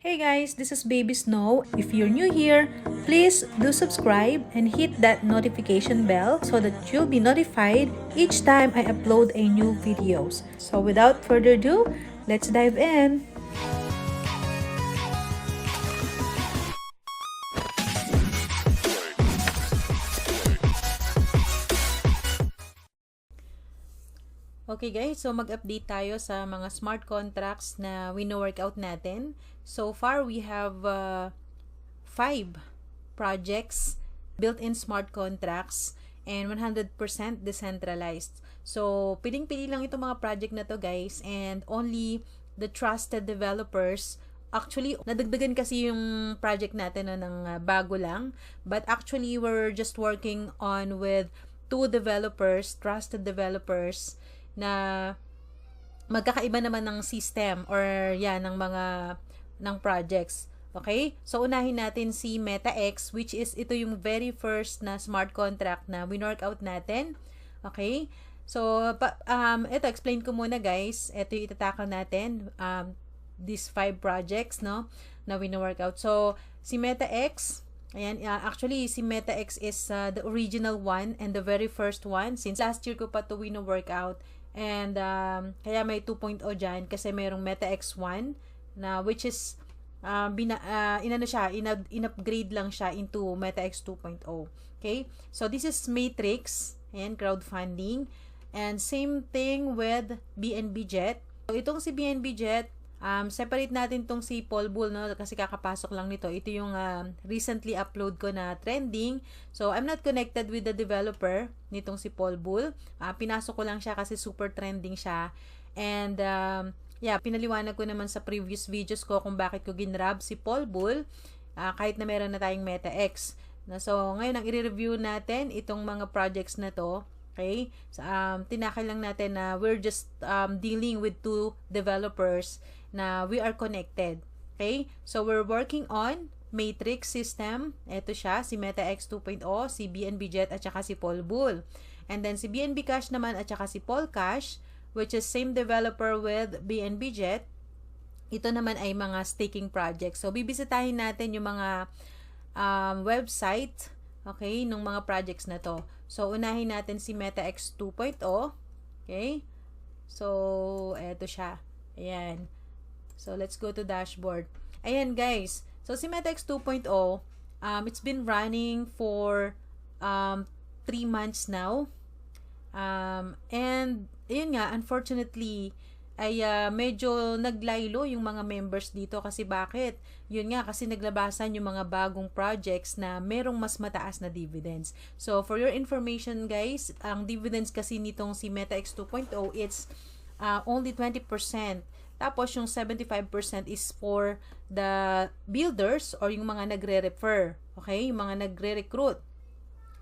Hey guys, this is Baby Snow. If you're new here, please do subscribe and hit that notification bell so that you'll be notified each time I upload a new videos. So without further ado, let's dive in. Okay guys, so mag-update tayo sa mga smart contracts na wino-workout natin. So far, we have 5 projects, built-in smart contracts, and 100% decentralized. So, piling-pili lang itong mga project na to guys, and only the trusted developers. Actually, nadagdagan kasi yung project natin ng bago lang. But actually, we're just working on with 2 developers, trusted developers, na magkakaiba naman ng system or ng mga ng projects. Okay? So, unahin natin si MetaX, which is ito yung very first na smart contract na win-workout natin. Okay? So, ito, explain ko muna guys. Ito yung itatakal natin. These 5 projects, no? Na win-workout. So, si MetaX, ayan, actually, si MetaX is the original one and the very first one. Since last year ko pa ito win-workout. And kaya may 2.0 dyan kasi mayroong MetaX 1 na which is in-upgrade lang siya into MetaX 2.0. Okay? So this is Matrix and crowdfunding. And same thing with BNB Jet. So itong si BNB Jet, separate natin tong si Paul Bull, no? Kasi kakapasok lang nito. Ito yung recently upload ko na trending. So, I'm not connected with the developer nitong si Paul Bull. Pinasok ko lang siya kasi super trending siya. And, pinaliwanag ko naman sa previous videos ko kung bakit ko ginrab si Paul Bull kahit na meron na tayong MetaX. So, ngayon, ang i-review natin itong mga projects na to. Okay? So, tinakal lang natin na we're just dealing with 2 developers na we are connected. Okay? So, we're working on Matrix system. Ito siya, si MetaX 2.0, si BNB Jet at saka si Paul Bull. And then, si BNB Cash naman at saka si Paul Cash, which is same developer with BNB Jet. Ito naman ay mga staking projects. So, bibisitahin natin yung mga website, okay, ng mga projects na to. So, unahin natin si MetaX 2.0. Okay? So, eto siya. Ayan. So, let's go to dashboard. Ayan, guys. So, si MetaX 2.0, it's been running for 3 months now. And, ayun nga, unfortunately, ay medyo naglaylo yung mga members dito kasi bakit? Yun nga, kasi naglabasan yung mga bagong projects na merong mas mataas na dividends. So, for your information guys, ang dividends kasi nitong si MetaX 2.0, it's only 20%. Tapos, yung 75% is for the builders or yung mga nagre-refer. Okay? Yung mga nagre-recruit.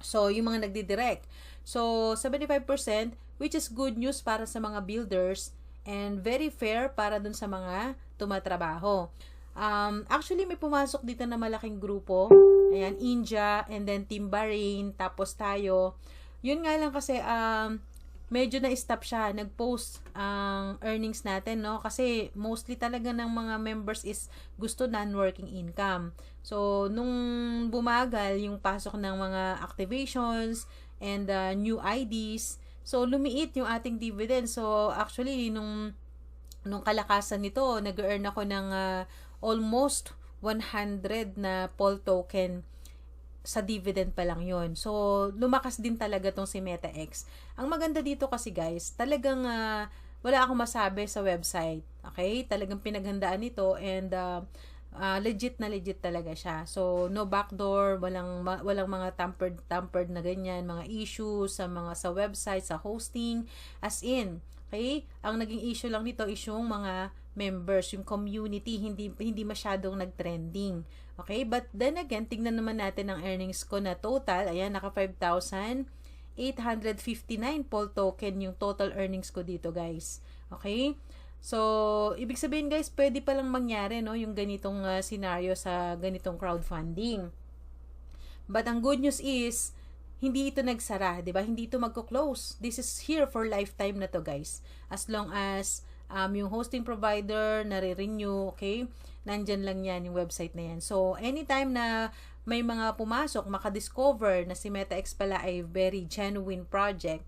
So, yung mga nagdi-direct. So, 75%, which is good news para sa mga builders and very fair para dun sa mga tumatrabaho. Actually, may pumasok dito na malaking grupo. Ayan, India, and then Team Bahrain, tapos tayo. Yun nga lang kasi, medyo na-stop siya. Nag-post ang earnings natin, no? Kasi mostly talaga ng mga members is gusto non-working income. So, nung bumagal yung pasok ng mga activations and new IDs, so, lumiit yung ating dividend. So, actually, nung kalakasan nito, nag-earn ako ng almost 100 na Paul token sa dividend pa lang yon. So, lumakas din talaga tong si MetaX. Ang maganda dito kasi guys, talagang wala akong masabi sa website. Okay? Talagang pinaghandaan ito and legit talaga siya. So, no backdoor, walang mga tampered na ganyan, mga issues sa website, sa hosting, as in. Okay? Ang naging issue lang nito is yung mga members, yung community, hindi masyadong nag-trending. Okay? But then again, tingnan naman natin ang earnings ko na total. Ayan, naka 5,859 Paul token yung total earnings ko dito, guys. Okay? So, ibig sabihin, guys, pwede palang mangyari, no, yung ganitong scenario sa ganitong crowdfunding. But ang good news is, hindi ito nagsara, 'di ba? Hindi ito magko-close. This is here for lifetime na to, guys. As long as yung hosting provider, nare-renew, okay? Nandyan lang yan, yung website na yan. So, anytime na may mga pumasok, makadiscover na si MetaX pala ay very genuine project,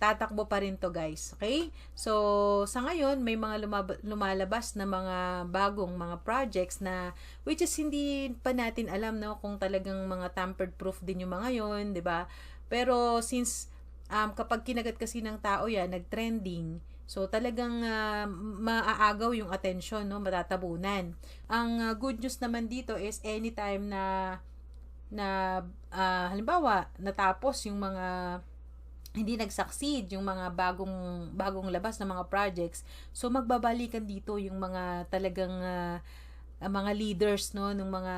tatakbo pa rin to guys. Okay? So, sa ngayon, may mga lumalabas na mga bagong mga projects na which is hindi pa natin alam no kung talagang mga tampered proof din yung mga yon, 'di ba? Pero since kapag kinagat kasi ng tao yan, nag-trending, so talagang maaagaw yung attention, no, matatabunan. Ang good news naman dito is anytime na halimbawa natapos yung mga hindi nag-succeed yung mga bagong labas na mga projects, so magbabalikan dito yung mga talagang mga leaders no ng mga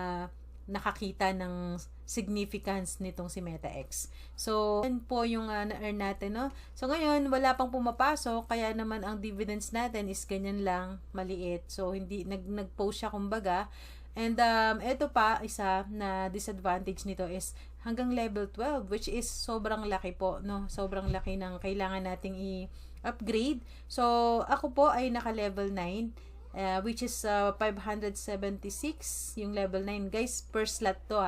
nakakita ng significance nitong si MetaX. So, yan po yung na-earn natin, no? So, ngayon, wala pang pumapasok, kaya naman ang dividends natin is ganyan lang, maliit. So, hindi, nag-post siya kumbaga. And, eto pa, isa na disadvantage nito is hanggang level 12, which is sobrang laki po, no? Sobrang laki ng kailangan nating i-upgrade. So, ako po ay naka-level 9. Which is 576 yung level 9. Guys, per slot to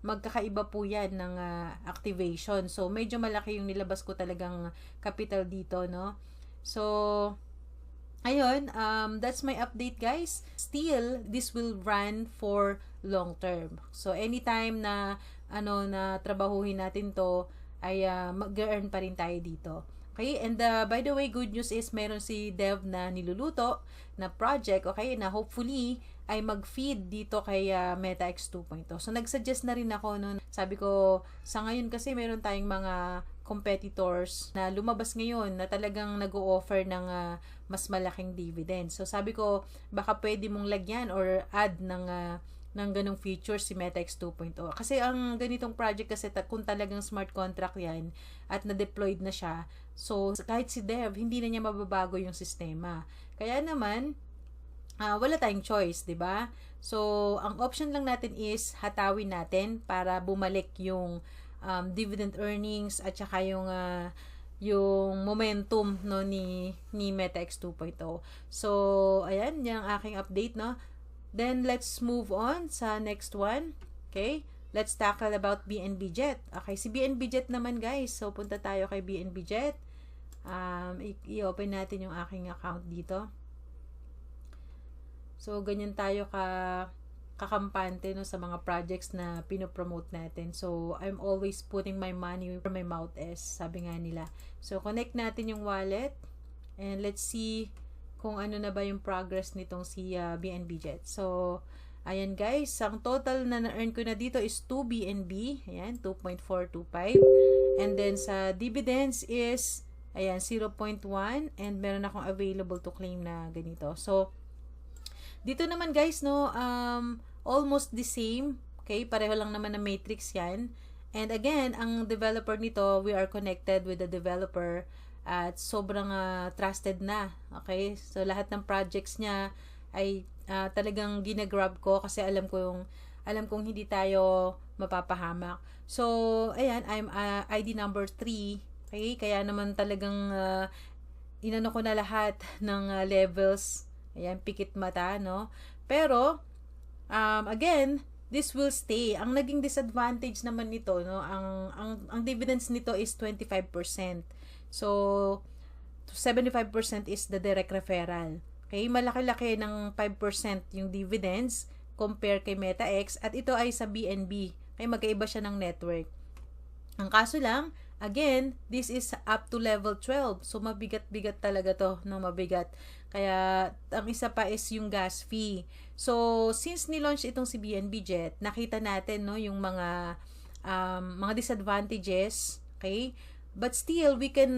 magkakaiba po yan ng activation. So, medyo malaki yung nilabas ko talagang capital dito, no? So, ayun, that's my update guys. Still, this will run for long term. So, anytime na na trabahuhin natin to, ay mag-earn pa rin tayo dito. Okay, and by the way, good news is meron si Dev na niluluto na project, okay, na hopefully ay mag-feed dito kay MetaX 2.0. So, nag-suggest na rin ako noon. Sabi ko, sa ngayon kasi meron tayong mga competitors na lumabas ngayon na talagang nag-o-offer ng mas malaking dividend. So, sabi ko, baka pwede mong lagyan or add ng ganong feature si MetaX 2.0. Kasi ang ganitong project kasi kung talagang smart contract yan at na-deployed na siya, so kahit si Dev, hindi na niya mababago yung sistema. Kaya naman, wala tayong choice, 'di ba? So, ang option lang natin is hatawin natin para bumalik yung dividend earnings at saka yung momentum no ni MetaX 2.0. So, ayan, yung aking update, no. Then, let's move on sa next one. Okay? Let's tackle about BNB Jet. Okay, si BNB Jet naman guys. So, punta tayo kay BNB Jet. I-open natin yung aking account dito. So, ganyan tayo kakampante no, sa mga projects na pinopromote natin. So, I'm always putting my money where my mouth is. Sabi nga nila. So, connect natin yung wallet. And let's see kung ano na ba yung progress nitong si BNB Jet. So, ayan guys, ang total na na-earn ko na dito is 2 BNB. Ayan, 2.425. And then sa dividends is, ayan, 0.1. And meron akong available to claim na ganito. So, dito naman guys, no, almost the same. Okay, pareho lang naman na matrix yan. And again, ang developer nito, we are connected with the developer at sobrang trusted na. Okay? So, lahat ng projects niya ay talagang ginagrab ko kasi alam kong hindi tayo mapapahamak. So, ayan, I'm ID number 3. Okay? Kaya naman talagang inano ko na lahat ng levels. Ayan, pikit mata, no? Pero, again, this will stay. Ang naging disadvantage naman nito, no? Ang dividends nito is 25%. So, 75% is the direct referral. Okay? Malaki-laki ng 5% yung dividends compare kay MetaX at ito ay sa BNB. Okay? Magkaiba siya ng network. Ang kaso lang, again, this is up to level 12. So, mabigat-bigat talaga to, no? Mabigat. Kaya, ang isa pa is yung gas fee. So, since ni-launch itong si BNB Jet, nakita natin, no, yung mga disadvantages, okay? But still, we can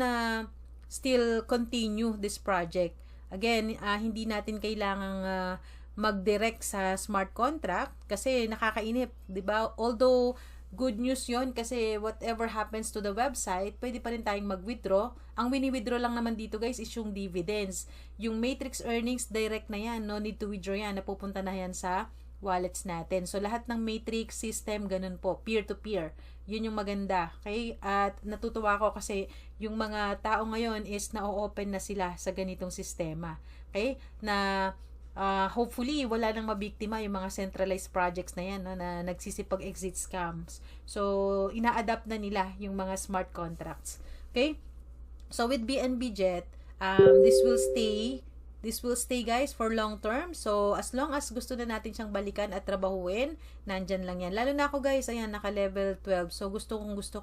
still continue this project. Again, hindi natin kailangang mag-direct sa smart contract kasi nakakainip, 'di ba? Although good news 'yon kasi whatever happens to the website, pwede pa rin tayong mag-withdraw. Ang wini-withdraw lang naman dito, guys, is yung dividends. Yung matrix earnings direct na 'yan, no need to withdraw 'yan, napupunta na 'yan sa wallets natin. So, lahat ng Matrix system, ganun po, peer-to-peer. Yun yung maganda. Okay? At natutuwa ko kasi yung mga tao ngayon is na-open na sila sa ganitong sistema. Okay? Na hopefully, wala nang mabiktima yung mga centralized projects na yan, no, na nagsisipag-exit scams. So, ina-adapt na nila yung mga smart contracts. Okay? So, with BNB Jet, this will stay guys for long term. So, as long as gusto na natin siyang balikan at trabahuin, nandyan lang yan. Lalo na ako guys, ayan, naka level 12. So, gustong gusto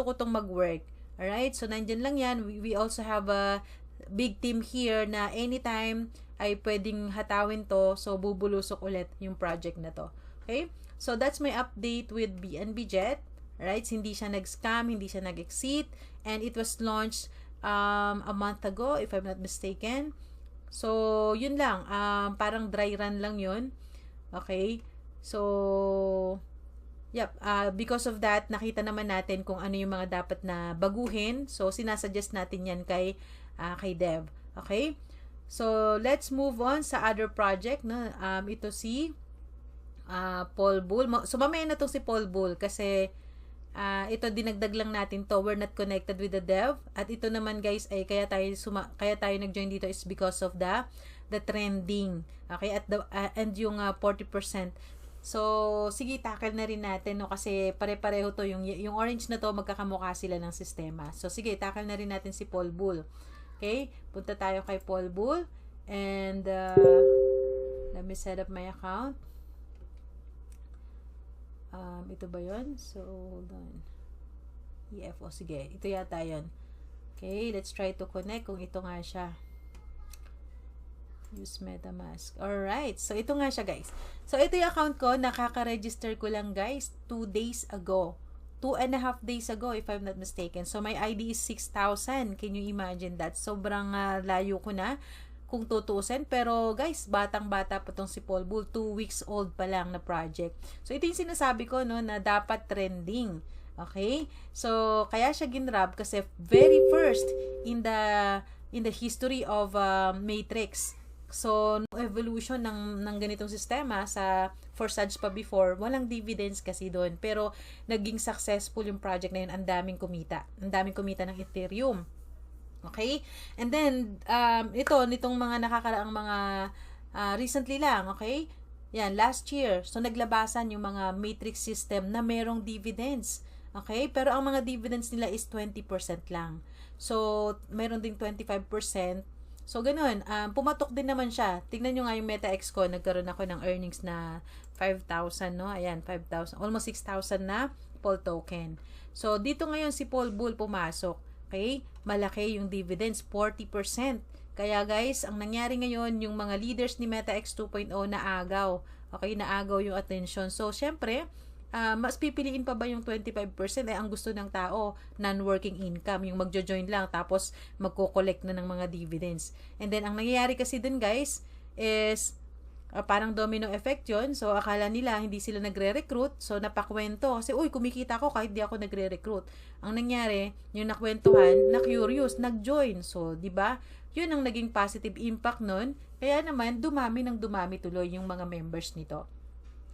ko tong mag-work. Alright? So, nandyan lang yan. We also have a big team here na anytime ay pwedeng hatawin to. So, bubulusok ulit yung project na to. Okay? So, that's my update with BNB Jet. Right? Hindi siya nag-scam, hindi siya nag-exit, and it was launched a month ago, if I'm not mistaken. So, yun lang. Parang dry run lang yun. Okay? So, yep. Because of that, nakita naman natin kung ano yung mga dapat na baguhin. So, sinasuggest natin yan kay Dev. Okay? So, let's move on sa other project. No? Ito si Paul Bull. So, mamaya na itong si Paul Bull kasi ito dinagdag lang natin to, we're not connected with the dev. At ito naman guys ay kaya tayo nag-join dito is because of the trending. Okay, at and yung 40%. So sige, tackle na rin natin, no, kasi pare-pareho to, yung orange na to magkakamukha sila ng sistema. So sige, tackle na rin natin si Paul Bull. Okay, punta tayo kay Paul Bull and let me set up my account. Ito ba yun? So, hold on. EFO, sige. Ito yata yun. Okay, let's try to connect kung ito nga siya. Use MetaMask. Alright, so ito nga siya guys. So, ito yung account ko. Nakaka-register ko lang guys 2 days ago. 2.5 days ago if I'm not mistaken. So, my ID is 6,000. Can you imagine that? Sobrang layo ko na kung tutuusin. Pero guys, batang-bata pa tong si Paul Bull. 2 weeks old pa lang na project. So, ito yung sinasabi ko, no, na dapat trending. Okay? So, kaya siya ginrab kasi very first in the history of Matrix. So, evolution ng ganitong sistema sa Forsage pa before, walang dividends kasi doon. Pero, naging successful yung project na yun. Ang daming kumita. Ang daming kumita ng Ethereum. Okay? And then, nitong mga nakakaraang mga recently lang, okay? Yan, last year. So, naglabasan yung mga matrix system na merong dividends. Okay? Pero ang mga dividends nila is 20% lang. So, meron ding 25%. So, ganun. Pumatok din naman siya. Tingnan nyo nga yung MetaX ko. Nagkaroon ako ng earnings na 5,000, no? Ayan, 5,000. Almost 6,000 na Paul token. So, dito ngayon si Paul Bull pumasok. Okay? Malaki yung dividends, 40%. Kaya guys, ang nangyari ngayon, yung mga leaders ni MetaX 2.0 naagaw. Okay? Naagaw yung attention. So, syempre, mas pipiliin pa ba yung 25%? Ang gusto ng tao, non-working income. Yung magjo-join lang, tapos magko-collect na ng mga dividends. And then, ang nangyayari kasi dun guys, is parang domino effect yon. So, akala nila hindi sila nagre-recruit. So, napakwento. Kasi, uy, kumikita ako kahit di ako nagre-recruit. Ang nangyari, yung nakwentuhan, na-curious, nag-join. So, di ba? Yun ang naging positive impact nun. Kaya naman, dumami tuloy yung mga members nito.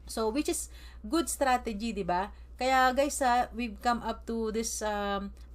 So, which is good strategy, di ba? Kaya guys, we've come up to this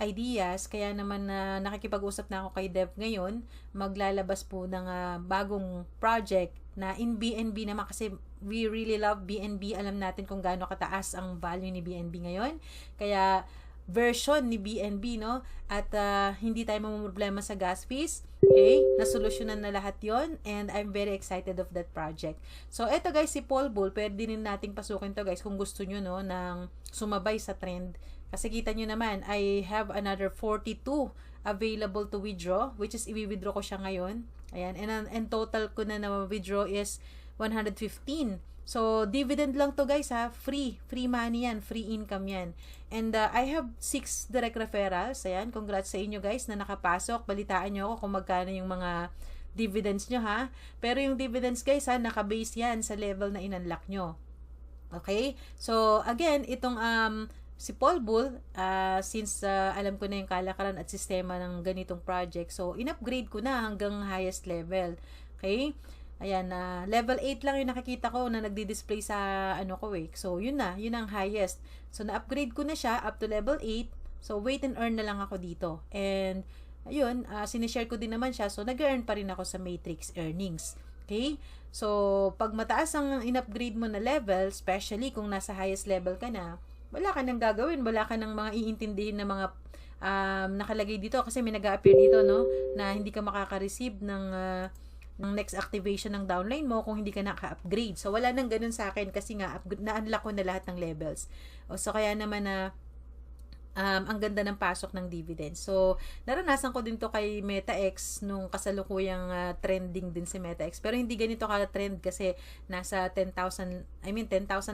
ideas. Kaya naman nakikipag-usap na ako kay Dev ngayon. Maglalabas po ng bagong project na in BNB naman kasi we really love BNB. Alam natin kung gaano kataas ang value ni BNB ngayon. Kaya version ni BNB, no? At hindi tayo mamumroblema sa gas fees. Okay? Nasolusyonan na lahat yon, and I'm very excited of that project. So, eto guys, si Paul Bull, pwede din nating pasukin to guys kung gusto nyo, no, ng sumabay sa trend. Kasi kita nyo naman, I have another 42 available to withdraw, which is i-withdraw ko siya ngayon. Ayan, and total ko na withdraw is 115. So, dividend lang to guys ha. Free money yan. Free income yan. And I have 6 direct referrals. Ayan, congrats sa inyo guys na nakapasok. Balitaan nyo ako kung magkano yung mga dividends nyo ha. Pero yung dividends guys ha, nakabase yan sa level na in-unlock nyo. Okay? So, again, itong si Paul Bull, since alam ko na yung kalakaran at sistema ng ganitong project, so in-upgrade ko na hanggang highest level. Okay? Ayan, level 8 lang yung nakikita ko na nagdi-display sa ano ko eh. So, yun ang highest. So, na-upgrade ko na siya up to level 8. So, wait and earn na lang ako dito. And, ayun, sinishare ko din naman siya. So, nag-earn pa rin ako sa Matrix earnings. Okay? So, pag mataas ang in-upgrade mo na level, especially kung nasa highest level ka na, wala ka nang gagawin. Wala ka nang mga iintindihin na mga nakalagay dito. Kasi may nag-a-appear dito, no? Na hindi ka makaka-receive ng next activation ng downline mo kung hindi ka naka-upgrade. So, wala nang ganun sa akin kasi nga, na-unlock ko na lahat ng levels. So, kaya naman na ang ganda ng pasok ng dividends. So, naranasan ko din to kay MetaX nung kasalukuyang trending din si MetaX. Pero hindi ganito ka-trend kasi nasa 10,000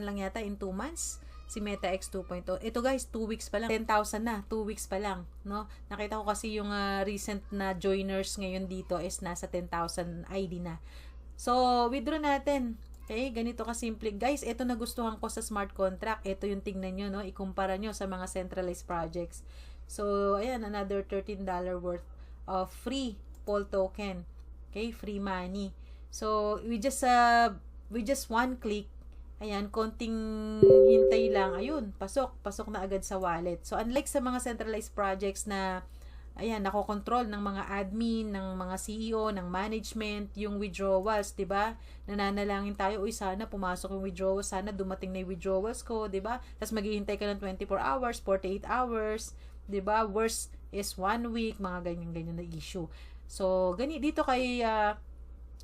lang yata in 2 months si MetaX 2.0. Ito guys, 2 weeks pa lang. 10,000 na, 2 weeks pa lang, no? Nakita ko kasi yung recent na joiners ngayon dito is nasa 10,000 ID na. So, withdraw natin. Okay, ganito ka simple. Guys, ito nagustuhan ko sa smart contract. Ito yung tingnan nyo, no? Ikumpara nyo sa mga centralized projects. So, ayan, another $13 worth of free Paul token. Okay, free money. So, we just one click, ayan, konting hintay lang, ayun, pasok na agad sa wallet. So, unlike sa mga centralized projects na, ayan, nakokontrol ng mga admin, ng mga CEO, ng management, yung withdrawals, 'di ba? Nananalangin tayo, uy, sana pumasok yung withdrawals, sana dumating na yung withdrawals ko, 'di ba? Tapos maghihintay ka ng 24 hours, 48 hours, 'di ba? Worst is 1 week, mga ganyan na issue. So, dito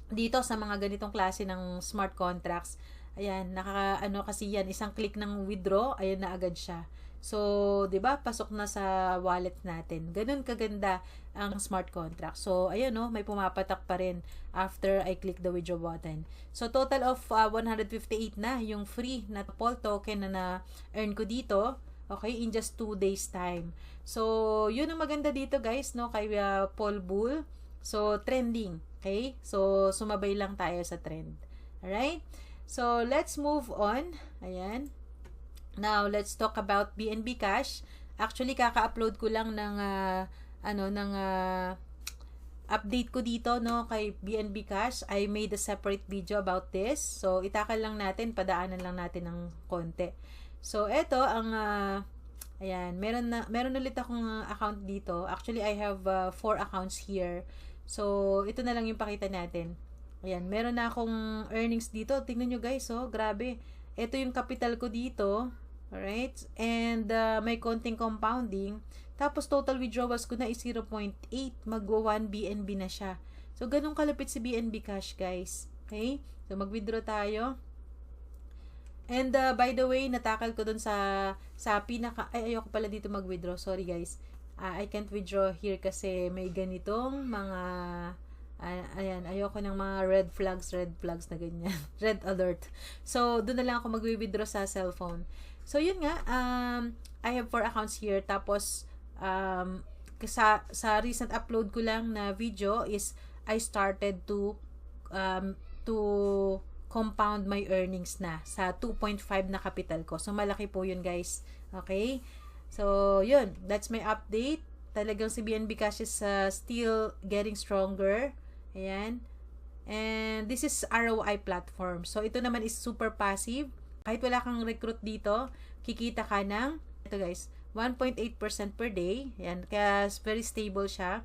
dito sa mga ganitong klase ng smart contracts, ayan, kasi yan, isang click ng withdraw, ayan na agad siya. So, 'di ba? Pasok na sa wallet natin. Ganun kaganda ang smart contract. So, ayan, no, may pumapatak pa rin after I click the withdraw button. So, total of 158 na yung free na Paul token na na-earn ko dito. Okay, in just 2 days time. So, yun ang maganda dito, guys, no, kay Paul Bull. So, trending. Okay? So, sumabay lang tayo sa trend. Alright? So, let's move on. Ayan. Now, let's talk about BNB Cash. Actually, kaka-upload ko lang ng update ko dito, no, kay BNB Cash. I made a separate video about this. So, itakal lang natin, padaanan lang natin ng konti. So, eto ang ayan, meron ulit akong account dito. Actually, I have 4 accounts here. So, ito na lang yung pakita natin. Ayan, meron na akong earnings dito. Tingnan nyo guys, oh, grabe. Ito yung capital ko dito. Alright? And may konting compounding. Tapos total withdrawals ko na is 0.8. Magwa 1 BNB na siya. So, ganun kalapit si BNB Cash, guys. Okay? So, mag-withdraw tayo. And by the way, natakal ko dun sa ayoko pala dito mag-withdraw. Sorry guys. I can't withdraw here kasi may ganitong mga ayan, ayoko ng mga red flags na ganyan. Red alert. So, doon na lang ako mag-withdraw sa cellphone. So, yun nga, I have 4 accounts here. Tapos, sa recent upload ko lang na video is I started to compound my earnings na sa 2.5 na capital ko. So, malaki po yun, guys. Okay? So, yun. That's my update. Talagang si BNB Cash is still getting stronger. Ayan. And this is ROI platform. So, ito naman is super passive. Kahit wala kang recruit dito, kikita ka ng, ito guys, 1.8% per day. Ayan. Kaya very stable siya.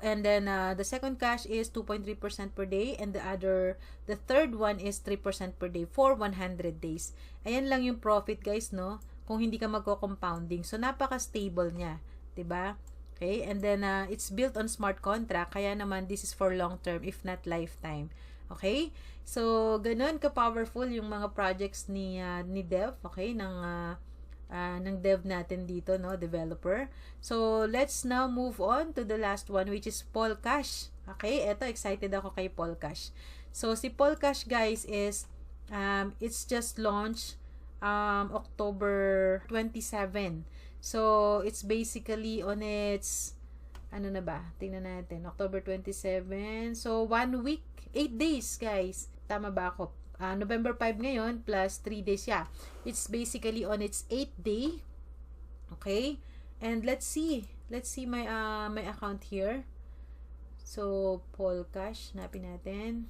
And then, the second cash is 2.3% per day. And the third one is 3% per day for 100 days. Ayan lang yung profit, guys, no? Kung hindi ka magko-compounding. So, napaka-stable niya. 'Di ba? Okay? And then, it's built on smart contract. Kaya naman, this is for long term, if not lifetime. Okay? So, ganun ka-powerful yung mga projects ni Dev. Okay? Ng dev natin dito, no? Developer. So, let's now move on to the last one, which is Paul Cash. Okay? Eto, excited ako kay Paul Cash. So, si Paul Cash, guys, is, it's just launched October 27. So, it's basically on its, ano na ba? Tingnan natin. October 27. So, 1 week, 8 days, guys. Tama ba ako? November 5 ngayon, plus 3 days, yeah. It's basically on its 8th day. Okay? And let's see my account here. So, Paul Cash, hanapin natin.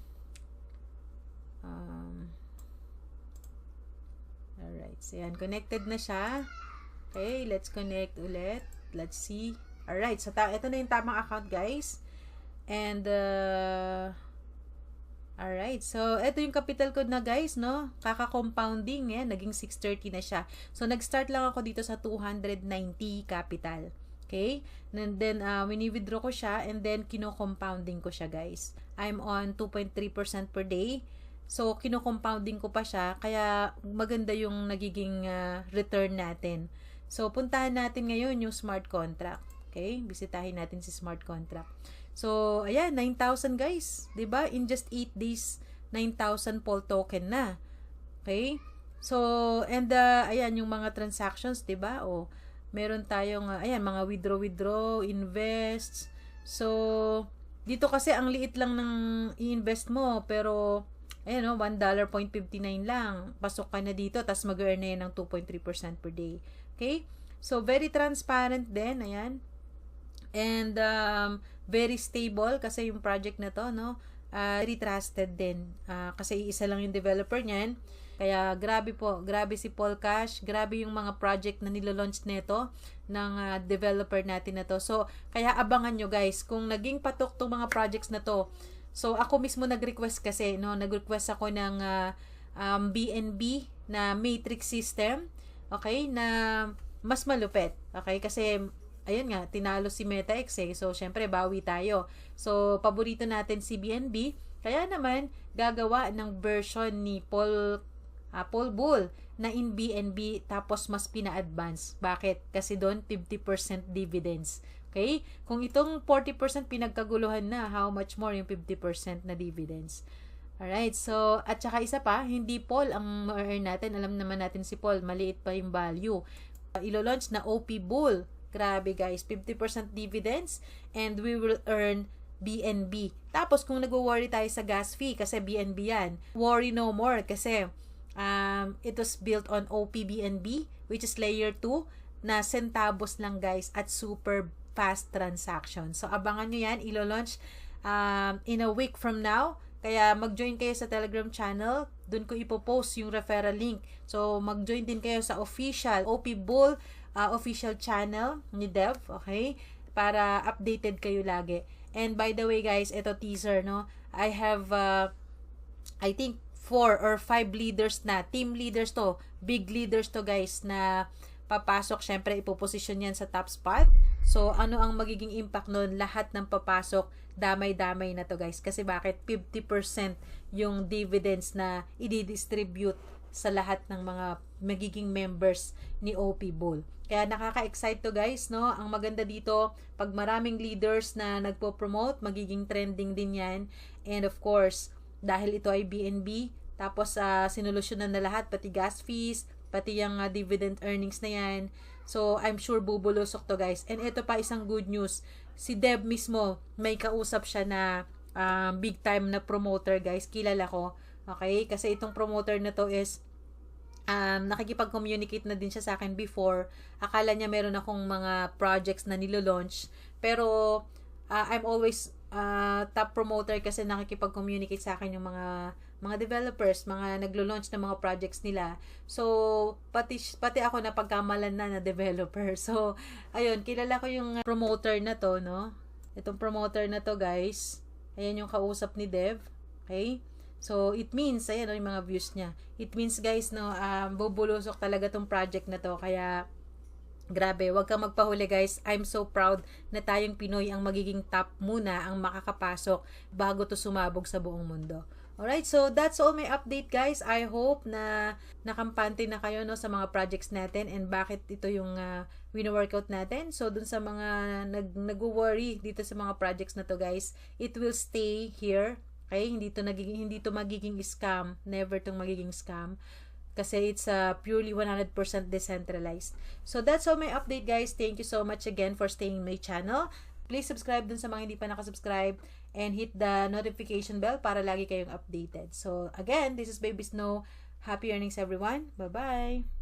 So, yan. Connected na siya. Okay, let's connect ulit. Let's see. Alright, so ito na yung tamang account, guys. And, alright, so ito yung capital code na, guys, no? Kaka-compounding, yan. Naging 630 na siya. So, nag-start lang ako dito sa 290 capital. Okay? And then, wini-withdraw ko siya and then kino-compounding ko siya, guys. I'm on 2.3% per day. So, kino-compounding ko pa siya. Kaya, maganda yung nagiging return natin. So, puntahan natin ngayon yung smart contract. Okay? Bisitahin natin si smart contract. So, ayan, 9,000 guys. 'Di ba? In just 8 days, 9,000 Pol token na. Okay? So, and ayan yung mga transactions, 'di ba? O, meron tayong ayan, mga withdraw, invest. So, dito kasi ang liit lang ng i-invest mo, pero ayan o, $1.59 lang. Pasok ka na dito, tas mag-earn na yan ng 2.3% per day. Okay? So, very transparent din, ayan. And, very stable kasi yung project na to, no? Very trusted din. Kasi isa lang yung developer niyan. Kaya, grabe po. Grabe si Polcash. Grabe yung mga project na nilalaunch nito ng developer natin na to. So, kaya abangan nyo guys, kung naging patok tong mga projects na to. So, ako mismo nag-request kasi, no? Nag-request ako ng BNB na matrix system. Okay? Na mas malupit. Okay? Kasi, ayun nga, tinalo si MetaX eh. So, syempre, bawi tayo. So, paborito natin si BNB. Kaya naman, gagawa ng version ni Paul Bull na in BNB tapos mas pina-advance. Bakit? Kasi doon, 50% dividends. Okay? Kung itong 40% pinagkaguluhan na, how much more yung 50% na dividends? Alright, so, at saka isa pa, hindi Paul ang ma-earn natin. Alam naman natin si Paul, maliit pa yung value. Ilo-launch na OP Bull. Grabe guys, 50% dividends and we will earn BNB. Tapos kung nag-worry tayo sa gas fee kasi BNB yan, worry no more kasi it was built on OPBNB which is layer 2 na centavos lang guys at super fast transaction. So abangan nyo yan, ilo-launch in a week from now. Kaya mag-join kayo sa Telegram channel. Doon ko ipopost yung referral link. So mag-join din kayo sa official OP Bull official channel ni Dev, okay? Para updated kayo lagi. And by the way guys, ito teaser, no? I have I think 4 or 5 leaders na, team leaders to, big leaders to guys na papasok. Syempre ipoposition yan sa top spot. So ano ang magiging impact nun? Lahat ng papasok, damay-damay na to guys. Kasi bakit? 50% yung dividends na i-distribute sa lahat ng mga magiging members ni OP Bull. Kaya nakaka-excite to guys, no? Ang maganda dito, pag maraming leaders na nagpo-promote, magiging trending din yan. And of course, dahil ito ay BNB, tapos sinolusyonan na lahat, pati gas fees, pati yung dividend earnings na yan. So, I'm sure bubulusok to guys. And ito pa isang good news, si Deb mismo, may kausap siya na big time na promoter guys, kilala ko. Okay? Kasi itong promoter na to is nakikipag-communicate na din siya sa akin before. Akala niya meron akong mga projects na nilo-launch. Pero, I'm always top promoter kasi nakikipag-communicate sa akin yung mga developers, mga naglo-launch ng mga projects nila. So, pati ako na pagkamalan na developer. So, ayun, kilala ko yung promoter na to, no? Itong promoter na to, guys. Ayan yung kausap ni Dev. Okay? So, it means, ayan yung mga views niya. It means, guys, no, bubulusok talaga tong project na to. Kaya, grabe, wag kang magpahuli, guys. I'm so proud na tayong Pinoy ang magiging top muna, ang makakapasok bago to sumabog sa buong mundo. Alright, so that's all my update, guys. I hope na nakampante na kayo, no, sa mga projects natin and bakit ito yung wino-workout natin. So, dun sa mga nag-worry dito sa mga projects na to, guys, it will stay here. Okay, hindi to magiging scam, never tong magiging scam kasi it's purely 100% decentralized. So that's all my update, guys. Thank you so much again for staying in my channel. Please subscribe dun sa mga hindi pa nakasubscribe and hit the notification bell para lagi kayong updated. So again, this is Baby Snow. Happy earnings everyone. Bye-bye.